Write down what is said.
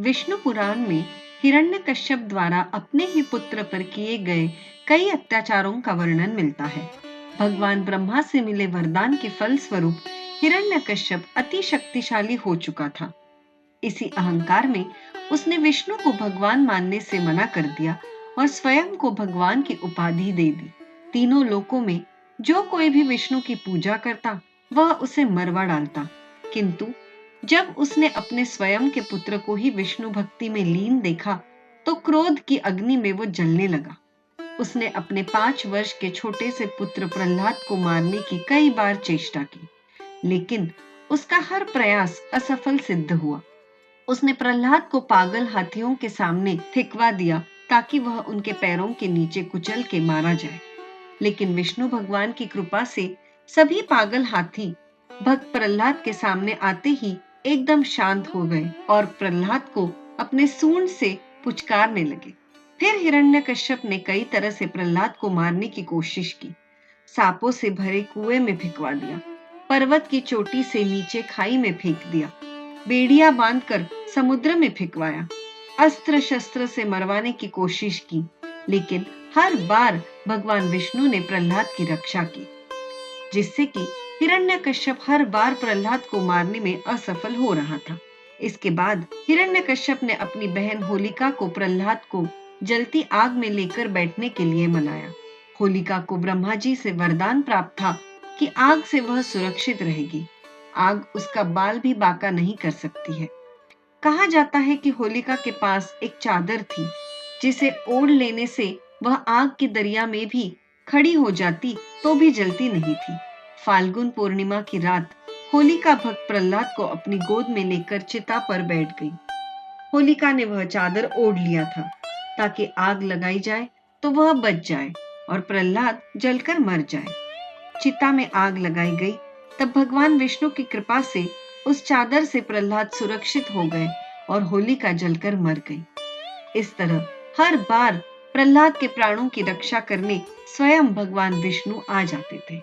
विष्णु पुराण में हिरण्यकश्यप द्वारा अपने ही पुत्र पर किए गए कई अत्याचारों का वर्णन मिलता है। भगवान ब्रह्मा से मिले वरदान के फल स्वरूप हिरण्यकश्यप अति शक्तिशाली हो चुका था। इसी अहंकार में उसने विष्णु को भगवान मानने से मना कर दिया और स्वयं को भगवान की उपाधि दे दी। तीनों लोकों में जो कोई भी विष्णु की पूजा करता वह उसे मरवा डालता, किंतु जब उसने अपने स्वयं के पुत्र को ही विष्णु भक्ति में लीन देखा तो क्रोध की अग्नि में वो जलने लगा। उसने अपने 5 वर्ष के छोटे से पुत्र प्रहलाद को मारने की कई बार चेष्टा की, लेकिन उसका हर प्रयास असफल सिद्ध हुआ। उसने प्रहलाद को पागल हाथियों के सामने फेंकवा दिया ताकि वह उनके पैरों के नीचे कुचल के मारा जाए, लेकिन विष्णु भगवान की कृपा से सभी पागल हाथी भक्त प्रहलाद के सामने आते ही एकदम शांत हो गए और प्रहलाद को अपने सूंड से पुचकारने लगे। फिर हिरण्यकश्यप ने कई तरह से प्रहलाद को मारने की कोशिश की। सांपों से भरे कुएं में फेंकवा दिया, पर्वत की चोटी से नीचे खाई में फेंक दिया, बेड़िया बांधकर समुद्र में फेंकवाया, अस्त्र शस्त्र से मरवाने की कोशिश की, लेकिन हर बार भगवान विष्णु ने प्रहलाद की रक्षा की, जिससे कि हिरण्यकश्यप हर बार प्रहलाद को मारने में असफल हो रहा था। इसके बाद हिरण्यकश्यप ने अपनी बहन होलिका को प्रहलाद को जलती आग में लेकर बैठने के लिए मनाया। होलिका को ब्रह्मा जी से वरदान प्राप्त था कि आग से वह सुरक्षित रहेगी। आग उसका बाल भी बांका नहीं कर सकती है। कहा जाता है कि होलिका के पास एक चादर थी, जिसे ओढ़ लेने से वह आग की दरिया में भी खड़ी हो जाती तो भी जलती नहीं थी। फाल्गुन पूर्णिमा की रात होलिका भक्त प्रहलाद को अपनी गोद में लेकर चिता पर बैठ गई। होलिका ने वह चादर ओढ़ लिया था ताकि आग लगाई जाए तो वह बच जाए और प्रहलाद जलकर मर जाए। चिता में आग लगाई गई तब भगवान विष्णु की कृपा से उस चादर से प्रहलाद सुरक्षित हो गए और होलिका जलकर मर गई। इस तरह हर बार प्रहलाद के प्राणों की रक्षा करने स्वयं भगवान विष्णु आ जाते थे।